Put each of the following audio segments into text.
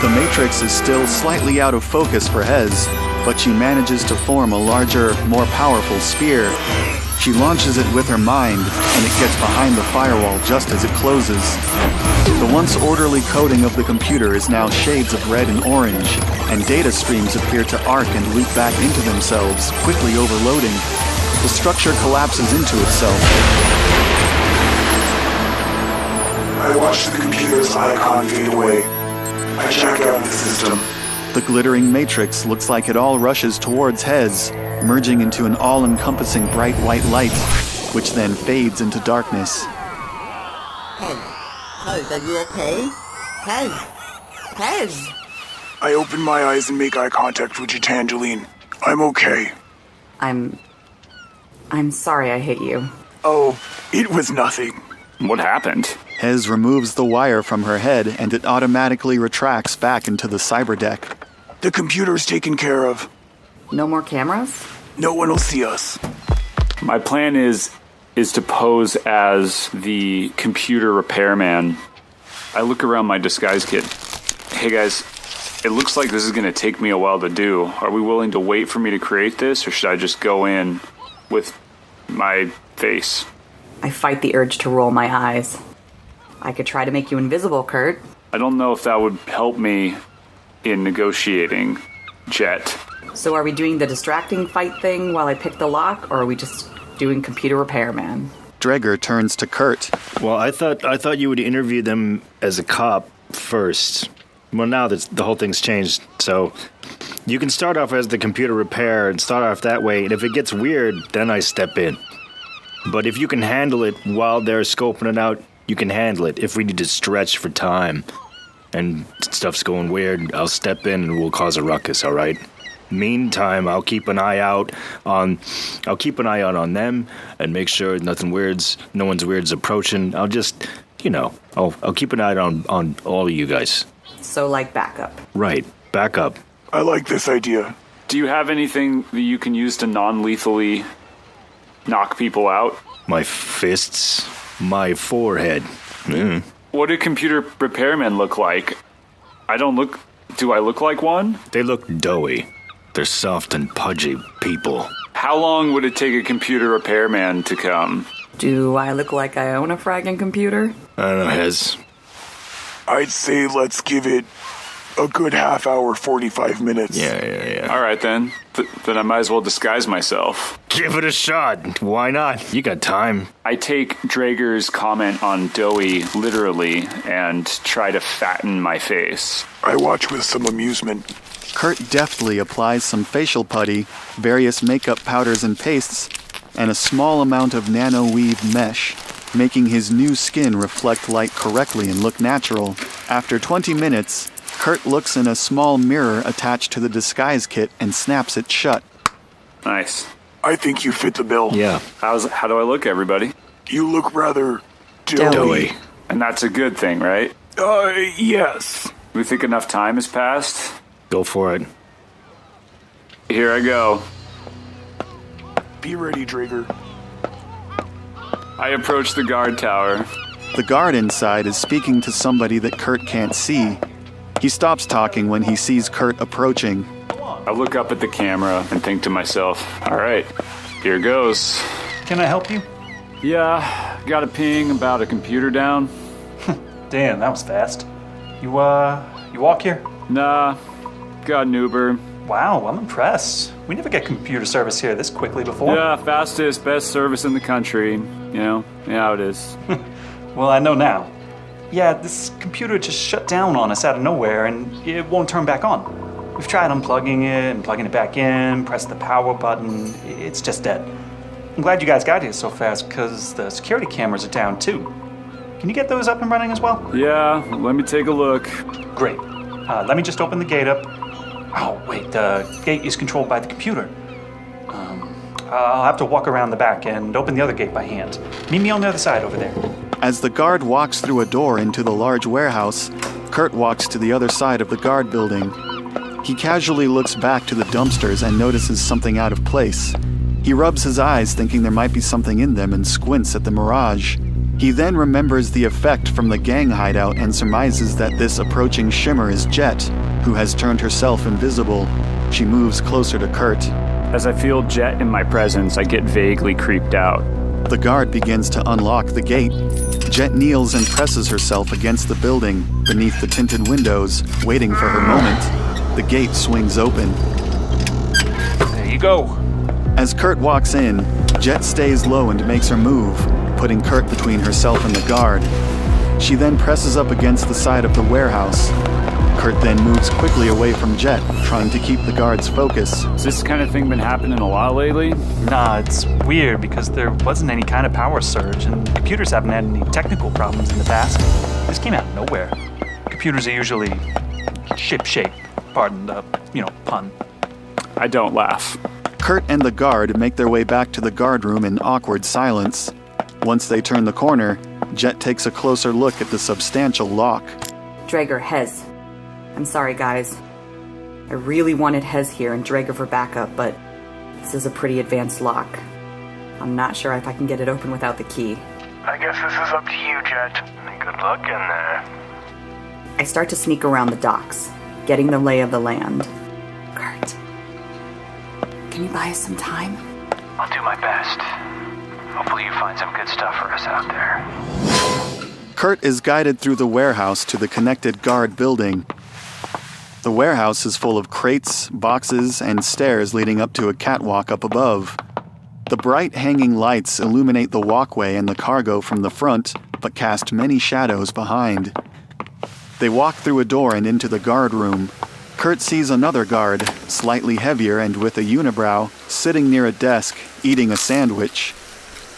The matrix is still slightly out of focus for Hez, but she manages to form a larger, more powerful spear. She launches it with her mind, and it gets behind the firewall just as it closes. The once orderly coding of the computer is now shades of red and orange, and data streams appear to arc and loop back into themselves, quickly overloading. The structure collapses into itself. I watched the computer's icon fade away. I checked out the system. The glittering matrix looks like it all rushes towards Hez, merging into an all-encompassing bright white light, which then fades into darkness. Hez, are you okay? Hez! I open my eyes and make eye contact with Evangeline. I'm okay. I'm sorry I hit you. Oh, it was nothing. What happened? Hez removes the wire from her head and it automatically retracts back into the cyber deck. The computer's taken care of. No more cameras? No one will see us. My plan is to pose as the computer repairman. I look around my disguise kit. Hey guys, it looks like this is going to take me a while to do. Are we willing to wait for me to create this, or should I just go in with my face? I fight the urge to roll my eyes. I could try to make you invisible, Curt. I don't know if that would help me in negotiating, Jet. So are we doing the distracting fight thing while I pick the lock, or are we just doing computer repairman? Draeger turns to Curt. Well, I thought you would interview them as a cop first. Well, now that the whole thing's changed, so you can start off as the computer repair and start off that way, and if it gets weird, then I step in. But if you can handle it while they're scoping it out, you can handle it. If we need to stretch for time and stuff's going weird, I'll step in and we'll cause a ruckus, all right? Meantime, I'll keep an eye out on them and make sure no one's weird's approaching. I'll just, I'll keep an eye out on all of you guys. So like backup. Right, backup. I like this idea. Do you have anything that you can use to non-lethally knock people out? My fists, my forehead. What do computer repairmen look like? Do I look like one? They look doughy. They're soft and pudgy people. How long would it take a computer repairman to come? Do I look like I own a fragging computer? I don't know, Hez. I'd say let's give it a good half hour, 45 minutes. Yeah. All right, then. Then I might as well disguise myself. Give it a shot. Why not? You got time. I take Draeger's comment on doughy literally and try to fatten my face. I watch with some amusement. Curt deftly applies some facial putty, various makeup powders and pastes, and a small amount of nano-weave mesh, making his new skin reflect light correctly and look natural. After 20 minutes, Curt looks in a small mirror attached to the disguise kit and snaps it shut. Nice. I think you fit the bill. Yeah. How do I look, everybody? You look rather Doughy. And that's a good thing, right? Yes. We think enough time has passed? Go for it. Here I go. Be ready, Draeger. I approach the guard tower. The guard inside is speaking to somebody that Curt can't see. He stops talking when he sees Curt approaching. I look up at the camera and think to myself, all right, here goes. Can I help you? Yeah, got a ping about a computer down. Damn, that was fast. You walk here? Nah, got an Uber. Wow, I'm impressed. We never get computer service here this quickly before. Yeah, fastest, best service in the country. How it is. Well, I know now. Yeah, this computer just shut down on us out of nowhere and it won't turn back on. We've tried unplugging it and plugging it back in, pressed the power button. It's just dead. I'm glad you guys got here so fast because the security cameras are down too. Can you get those up and running as well? Yeah, let me take a look. Great. Let me just open the gate up. Oh, wait, the gate is controlled by the computer. I'll have to walk around the back and open the other gate by hand. Meet me on the other side over there. As the guard walks through a door into the large warehouse, Curt walks to the other side of the guard building. He casually looks back to the dumpsters and notices something out of place. He rubs his eyes thinking there might be something in them and squints at the mirage. He then remembers the effect from the gang hideout and surmises that this approaching shimmer is Jet, who has turned herself invisible. She moves closer to Curt. As I feel Jet in my presence, I get vaguely creeped out. The guard begins to unlock the gate. Jet kneels and presses herself against the building beneath the tinted windows, waiting for her moment. The gate swings open. There you go. As Curt walks in, Jet stays low and makes her move, putting Curt between herself and the guard. She then presses up against the side of the warehouse. Curt then moves quickly away from Jet, trying to keep the guard's focus. Has this kind of thing been happening a lot lately? Nah, it's weird because there wasn't any kind of power surge, and computers haven't had any technical problems in the past. This came out of nowhere. Computers are usually ship-shape, pardon the, pun. I don't laugh. Curt and the guard make their way back to the guard room in awkward silence. Once they turn the corner, Jet takes a closer look at the substantial lock. Drager, Hez. I'm sorry, guys. I really wanted Hez here and Drager for backup, but this is a pretty advanced lock. I'm not sure if I can get it open without the key. I guess this is up to you, Jet. Good luck in there. I start to sneak around the docks, getting the lay of the land. Curt, can you buy us some time? I'll do my best. Hopefully you find some good stuff for us out there. Curt is guided through the warehouse to the connected guard building. The warehouse is full of crates, boxes, and stairs leading up to a catwalk up above. The bright hanging lights illuminate the walkway and the cargo from the front, but cast many shadows behind. They walk through a door and into the guard room. Curt sees another guard, slightly heavier and with a unibrow, sitting near a desk, eating a sandwich.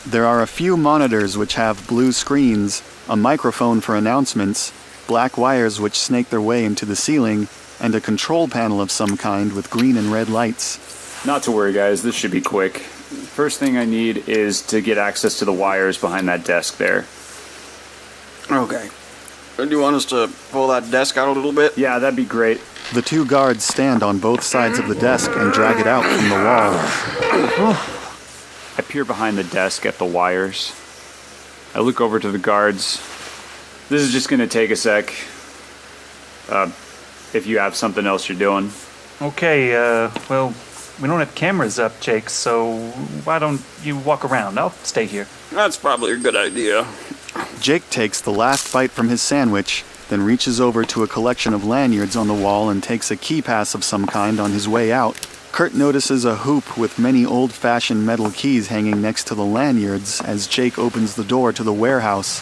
There are a few monitors which have blue screens, a microphone for announcements, black wires which snake their way into the ceiling, and a control panel of some kind with green and red lights. Not to worry, guys. This should be quick. First thing I need is to get access to the wires behind that desk there. Okay. Do you want us to pull that desk out a little bit? Yeah, that'd be great. The two guards stand on both sides of the desk and drag it out from the wall. I peer behind the desk at the wires. I look over to the guards. This is just going to take a sec. If you have something else you're doing. Okay, well, we don't have cameras up, Jake, so why don't you walk around? I'll stay here. That's probably a good idea. Jake takes the last bite from his sandwich, then reaches over to a collection of lanyards on the wall and takes a key pass of some kind on his way out. Curt notices a hoop with many old-fashioned metal keys hanging next to the lanyards as Jake opens the door to the warehouse.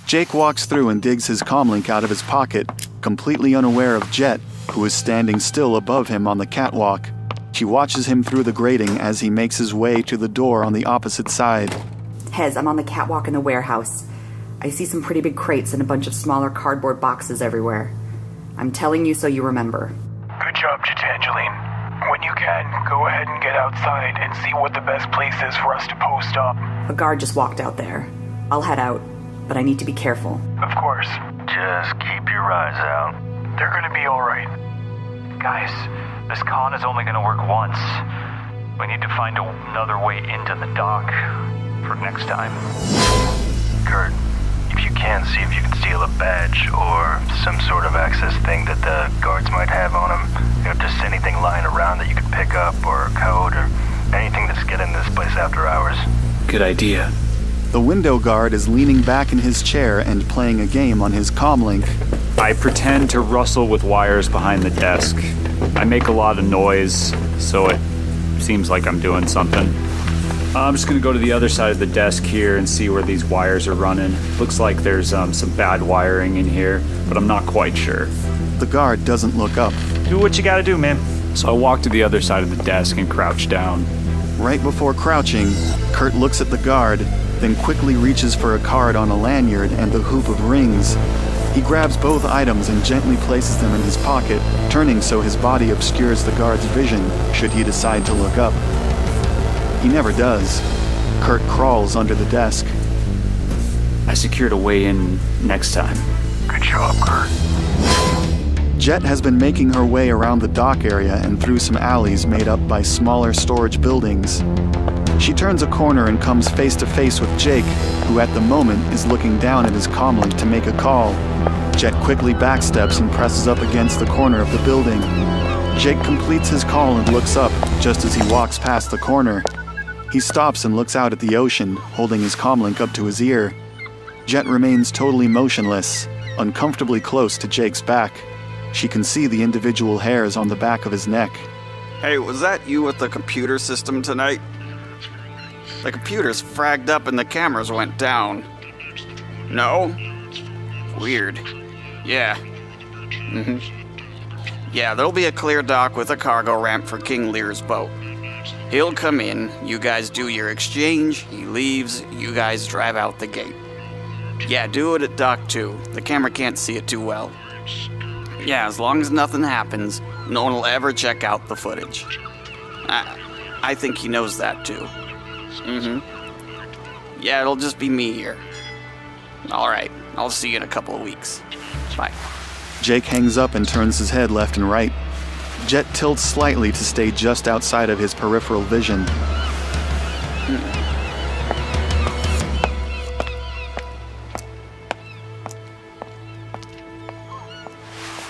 Jake walks through and digs his comlink out of his pocket, completely unaware of Jet, who is standing still above him on the catwalk. She watches him through the grating as he makes his way to the door on the opposite side. Hez, I'm on the catwalk in the warehouse. I see some pretty big crates and a bunch of smaller cardboard boxes everywhere. I'm telling you so you remember. Good job, Gitangeline. When you can, go ahead and get outside and see what the best place is for us to post up. A guard just walked out there. I'll head out, but I need to be careful. Of course. Just keep your eyes out. They're gonna be alright. Guys, this con is only gonna work once. We need to find another way into the dock for next time. Curt, if you can, see if you can steal a badge or some sort of access thing that the guards might have on them. Just anything lying around that you could pick up, or a code, or anything that's getting this place after hours. Good idea. The window guard is leaning back in his chair and playing a game on his comlink. I pretend to rustle with wires behind the desk. I make a lot of noise, so it seems like I'm doing something. I'm just going to go to the other side of the desk here and see where these wires are running. Looks like there's some bad wiring in here, but I'm not quite sure. The guard doesn't look up. Do what you gotta do, man. So I walk to the other side of the desk and crouch down. Right before crouching, Curt looks at the guard, then quickly reaches for a card on a lanyard and the hoop of rings. He grabs both items and gently places them in his pocket, turning so his body obscures the guard's vision should he decide to look up. He never does. Curt crawls under the desk. I secured a way in next time. Good job, Curt. Jet has been making her way around the dock area and through some alleys made up by smaller storage buildings. She turns a corner and comes face to face with Jake, who at the moment is looking down at his comlink to make a call. Jet quickly backsteps and presses up against the corner of the building. Jake completes his call and looks up just as he walks past the corner. He stops and looks out at the ocean, holding his comlink up to his ear. Jet remains totally motionless, uncomfortably close to Jake's back. She can see the individual hairs on the back of his neck. Hey, was that you with the computer system tonight? The computer's fragged up and the cameras went down. No? Weird. Yeah. Yeah, there'll be a clear dock with a cargo ramp for King Lear's boat. He'll come in, you guys do your exchange, he leaves, you guys drive out the gate. Yeah, do it at dock 2. The camera can't see it too well. Yeah, as long as nothing happens, no one will ever check out the footage. I think he knows that too. Yeah, it'll just be me here. Alright, I'll see you in a couple of weeks. Bye. Jake hangs up and turns his head left and right. Jet tilts slightly to stay just outside of his peripheral vision.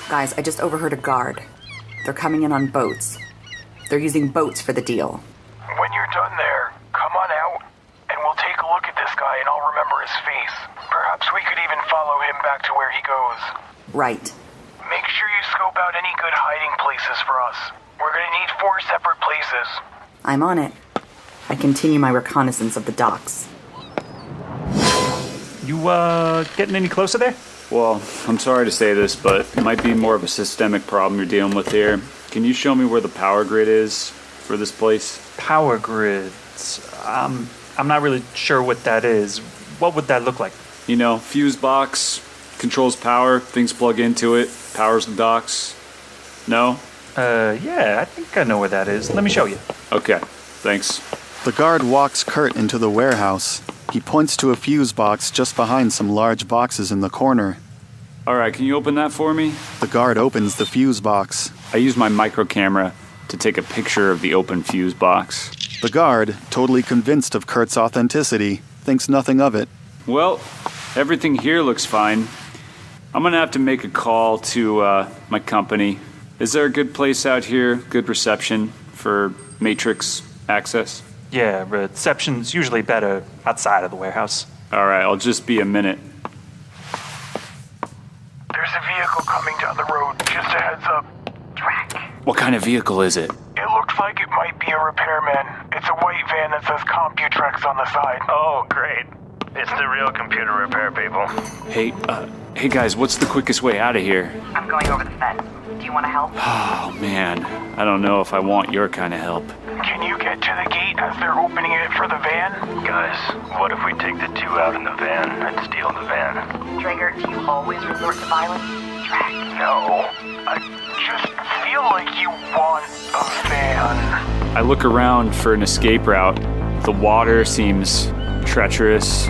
Guys, I just overheard a guard. They're coming in on boats. They're using boats for the deal. When you're done there, come on out, and we'll take a look at this guy and I'll remember his face. Perhaps we could even follow him back to where he goes. Right. Make sure you scope out any good hiding places for us. We're gonna need 4 separate places. I'm on it. I continue my reconnaissance of the docks. You, getting any closer there? Well, I'm sorry to say this, but it might be more of a systemic problem you're dealing with here. Can you show me where the power grid is for this place? Power grids. I'm not really sure what that is. What would that look like? You know, fuse box, controls power, things plug into it, powers the docks. No? Yeah, I think I know where that is. Let me show you. Okay, thanks. The guard walks Curt into the warehouse. He points to a fuse box just behind some large boxes in the corner. All right, can you open that for me? The guard opens the fuse box. I use my micro camera to take a picture of the open fuse box. The guard, totally convinced of Curt's authenticity, thinks nothing of it. Well, everything here looks fine. I'm gonna have to make a call to my company. Is there a good place out here, good reception for Matrix access? Yeah, reception's usually better outside of the warehouse. All right, I'll just be a minute. There's a vehicle coming down the road, just a heads up. Track. What kind of vehicle is it? It looks like it might be a repairman. It's a white van that says Computrex on the side. Oh, great. It's the real computer repair people. Hey guys, what's the quickest way out of here? I'm going over the fence. Do you want to help? Oh man, I don't know if I want your kind of help. Can you get to the gate as they're opening it for the van? Guys, what if we take the 2 out in the van and steal the van? Drager, do you always resort to violence? Track. No. I just feel like you want a van. I look around for an escape route. The water seems treacherous.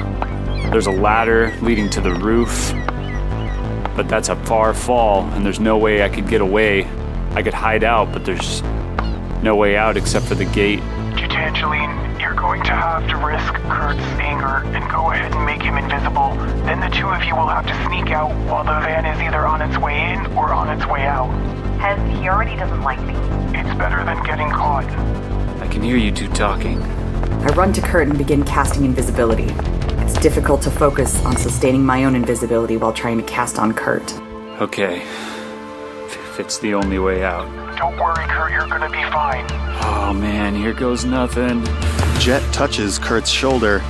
There's a ladder leading to the roof, but that's a far fall, and there's no way I could get away. I could hide out, but there's no way out except for the gate. Gitangeline, you're going to have to risk Curt's anger and go ahead and make him invisible. Then the 2 of you will have to sneak out while the van is either on its way in or on its way out. Hez, he already doesn't like me. It's better than getting caught. I can hear you 2 talking. I run to Curt and begin casting invisibility. It's difficult to focus on sustaining my own invisibility while trying to cast on Curt. Okay. If it's the only way out. Don't worry, Curt, you're gonna be fine. Oh man, here goes nothing. Jet touches Curt's shoulder.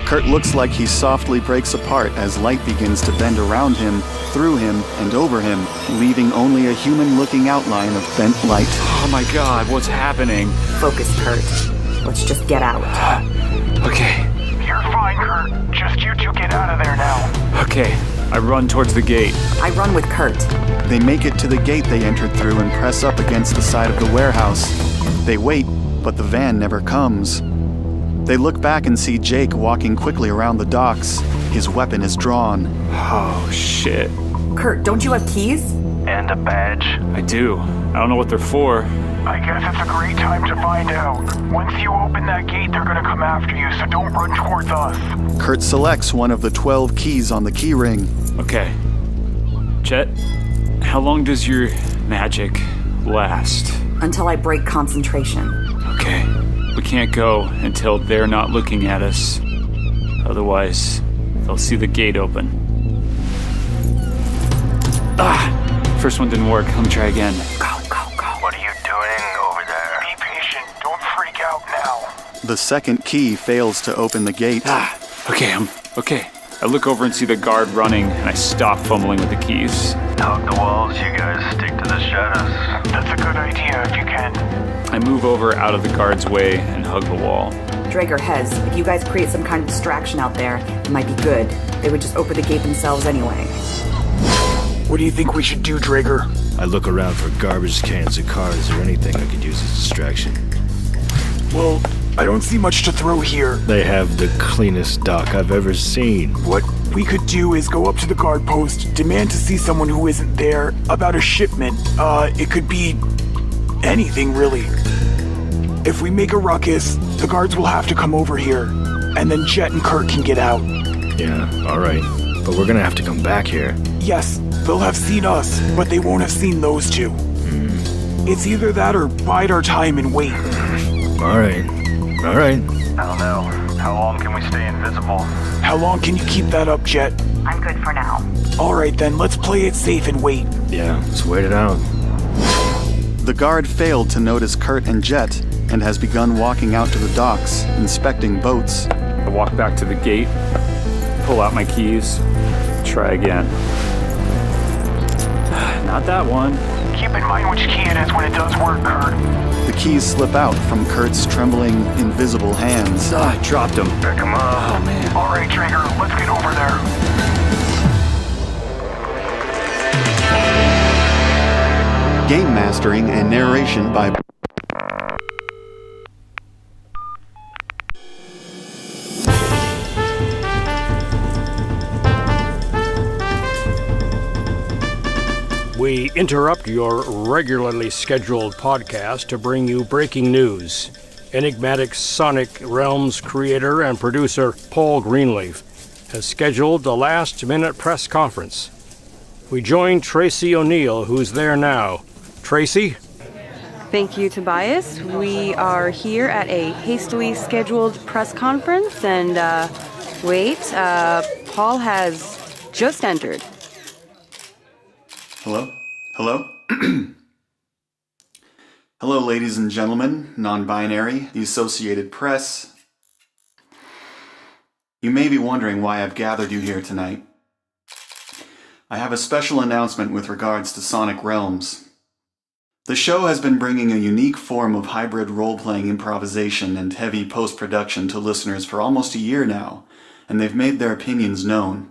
Curt looks like he softly breaks apart as light begins to bend around him, through him, and over him, leaving only a human-looking outline of bent light. Oh my god, what's happening? Focus, Curt. Let's just get out. Okay. You're fine, Curt. Just you 2 get out of there now. Okay, I run towards the gate. I run with Curt. They make it to the gate they entered through and press up against the side of the warehouse. They wait, but the van never comes. They look back and see Jake walking quickly around the docks. His weapon is drawn. Oh, shit. Curt, don't you have keys? And a badge. I do. I don't know what they're for. I guess it's a great time to find out. Once you open that gate, they're gonna come after you, so don't run towards us. Curt selects one of the 12 keys on the key ring. Okay. Jet, how long does your magic last? Until I break concentration. Okay. We can't go until they're not looking at us. Otherwise, they'll see the gate open. First one didn't work. Let me try again. Go. What are you doing over there? Be patient, don't freak out now. The second key fails to open the gate. Okay. I look over and see the guard running, and I stop fumbling with the keys. Hug the walls, you guys. Stick to the shadows. That's a good idea if you can. I move over out of the guard's way and hug the wall. Drake or Hez, if you guys create some kind of distraction out there, it might be good. They would just open the gate themselves anyway. What do you think we should do, Drager? I look around for garbage cans or cars or anything I could use as a distraction. Well, I don't see much to throw here. They have the cleanest dock I've ever seen. What we could do is go up to the guard post, demand to see someone who isn't there about a shipment. It could be anything, really. If we make a ruckus, the guards will have to come over here, and then Jet and Curt can get out. Yeah, alright. But we're gonna have to come back here. Yes, they'll have seen us, but they won't have seen those two. It's either that or bide our time and wait. Alright. I don't know. How long can we stay invisible? How long can you keep that up, Jet? I'm good for now. Alright then, let's play it safe and wait. Yeah, let's wait it out. The guard failed to notice Curt and Jet and has begun walking out to the docks, inspecting boats. I walk back to the gate, pull out my keys, try again. Not that one. Keep in mind which key it is when it does work, Curt. The keys slip out from Kurt's trembling, invisible hands. I dropped them. Pick 'em up. Oh, man. All right, Drager, let's get over there. Game mastering and narration by We interrupt your regularly scheduled podcast to bring you breaking news. Enigmatic Sonic Realms creator and producer Paul Greenleaf has scheduled a last-minute press conference. We join Tracy O'Neill, who's there now. Tracy? Thank you, Tobias. We are here at a hastily scheduled press conference, and Paul has just entered. Hello? Hello, ladies and gentlemen, non-binary, the Associated Press. You may be wondering why I've gathered you here tonight. I have a special announcement with regards to Sonic Realms. The show has been bringing a unique form of hybrid role-playing improvisation and heavy post-production to listeners for almost a year now, and they've made their opinions known.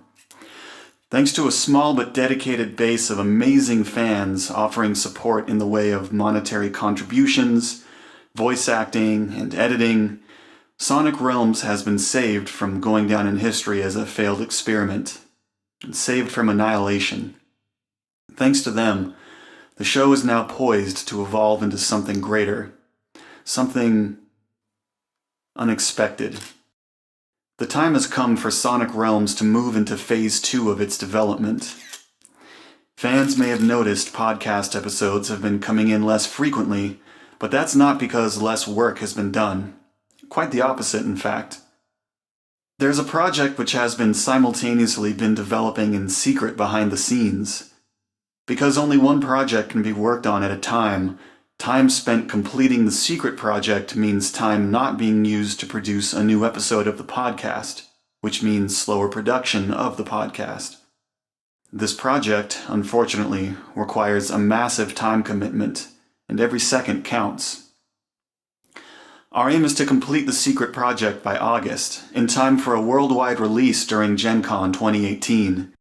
Thanks to a small but dedicated base of amazing fans offering support in the way of monetary contributions, voice acting, and editing, Sonic Realms has been saved from going down in history as a failed experiment, and saved from annihilation. Thanks to them, the show is now poised to evolve into something greater, something unexpected. The time has come for Sonic Realms to move into Phase 2 of its development. Fans may have noticed podcast episodes have been coming in less frequently, but that's not because less work has been done. Quite the opposite, in fact. There's a project which has been simultaneously been developing in secret behind the scenes. Because only one project can be worked on at a time spent completing the secret project means time not being used to produce a new episode of the podcast, which means slower production of the podcast. This project, unfortunately, requires a massive time commitment, and every second counts. Our aim is to complete the secret project by August, in time for a worldwide release during Gen Con 2018.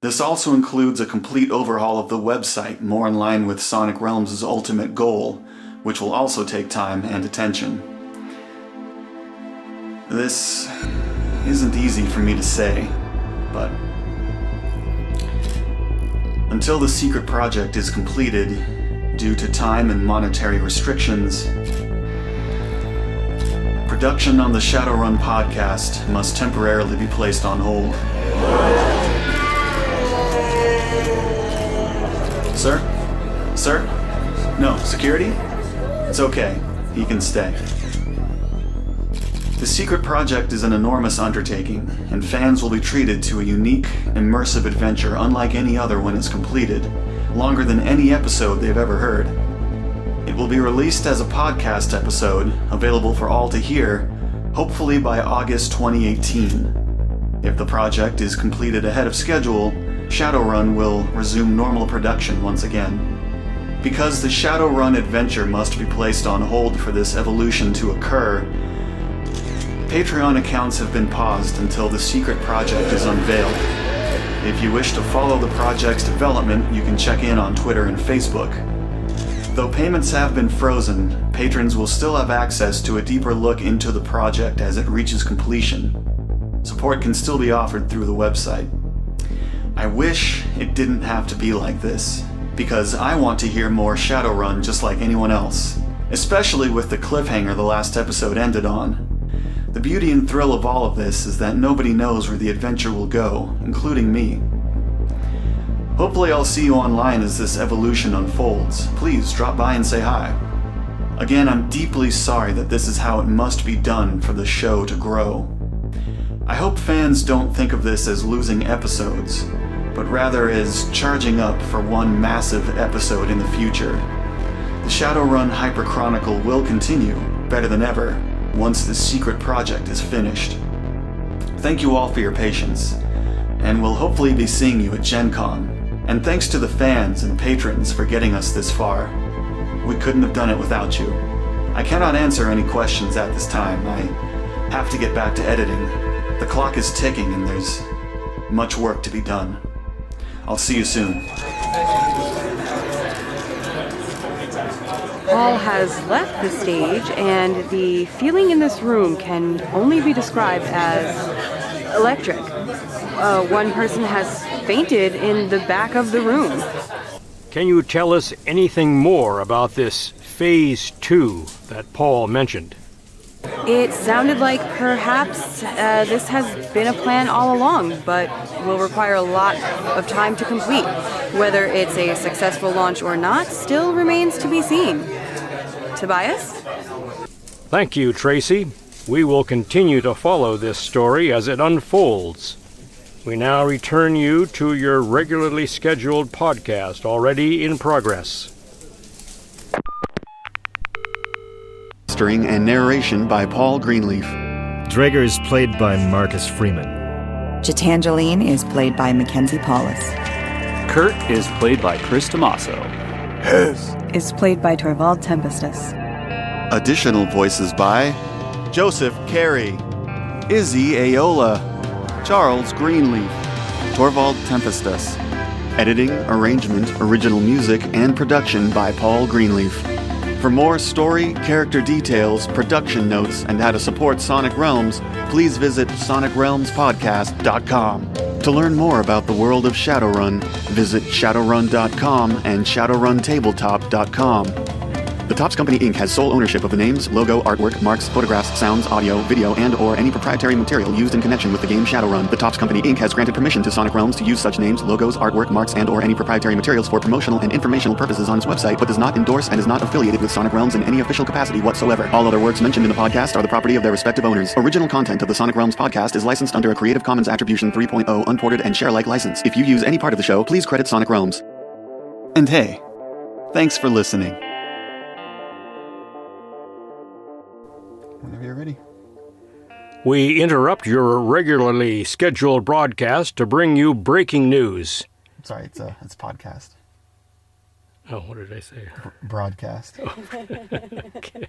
This also includes a complete overhaul of the website, more in line with Sonic Realms' ultimate goal, which will also take time and attention. This isn't easy for me to say, but until the secret project is completed, Due to time and monetary restrictions, production on the Shadowrun podcast must temporarily be placed on hold. Sir? Sir? No, security? It's okay. He can stay. The secret project is an enormous undertaking, and fans will be treated to a unique, immersive adventure unlike any other when it's completed, longer than any episode they've ever heard. It will be released as a podcast episode, available for all to hear, hopefully by August 2018. If the project is completed ahead of schedule, Shadowrun will resume normal production once again. Because the Shadowrun adventure must be placed on hold for this evolution to occur, Patreon accounts have been paused until the secret project is unveiled. If you wish to follow the project's development, you can check in on Twitter and Facebook. Though payments have been frozen, patrons will still have access to a deeper look into the project as it reaches completion. Support can still be offered through the website. I wish it didn't have to be like this, because I want to hear more Shadowrun just like anyone else, especially with the cliffhanger the last episode ended on. The beauty and thrill of all of this is that nobody knows where the adventure will go, including me. Hopefully I'll see you online as this evolution unfolds. Please drop by and say hi. Again, I'm deeply sorry that this is how it must be done for the show to grow. I hope fans don't think of this as losing episodes, but rather as charging up for one massive episode in the future. The Shadowrun Hyper Chronicle will continue, better than ever, once this secret project is finished. Thank you all for your patience, and we'll hopefully be seeing you at Gen Con. And thanks to the fans and patrons for getting us this far. We couldn't have done it without you. I cannot answer any questions at this time. I have to get back to editing. The clock is ticking and there's much work to be done. I'll see you soon. Paul has left the stage, and the feeling in this room can only be described as electric. One person has fainted in the back of the room. Can you tell us anything more about this Phase 2 that Paul mentioned? It sounded like perhaps this has been a plan all along, but will require a lot of time to complete. Whether it's a successful launch or not still remains to be seen. Tobias? Thank you, Tracy. We will continue to follow this story as it unfolds. We now return you to your regularly scheduled podcast, already in progress. Mastering and narration by Paul Greenleaf. Draeger is played by Marcus Freeman. Gitangeline is played by Mackenzie Paulus. Curt is played by Chris Tomaso. Hez Is played by Torvald Tempestus. Additional voices by Joseph Carey, Izzy Aola, Charles Greenleaf, Torvald Tempestus. Editing, arrangement, original music, and production by Paul Greenleaf. For more story, character details, production notes, and how to support Sonic Realms, please visit sonicrealmspodcast.com. To learn more about the world of Shadowrun, visit shadowrun.com and shadowruntabletop.com. The Topps Company Inc. has sole ownership of the names, logo, artwork, marks, photographs, sounds, audio, video, and/or any proprietary material used in connection with the game Shadowrun. The Topps Company Inc. has granted permission to Sonic Realms to use such names, logos, artwork, marks, and/or any proprietary materials for promotional and informational purposes on its website, but does not endorse and is not affiliated with Sonic Realms in any official capacity whatsoever. All other works mentioned in the podcast are the property of their respective owners. Original content of the Sonic Realms podcast is licensed under a Creative Commons Attribution 3.0 unported and share-alike license. If you use any part of the show, please credit Sonic Realms. And hey, thanks for listening. Whenever you're ready. We interrupt your regularly scheduled broadcast to bring you breaking news. Sorry, it's podcast. Oh, what did I say? Broadcast. Oh. Okay.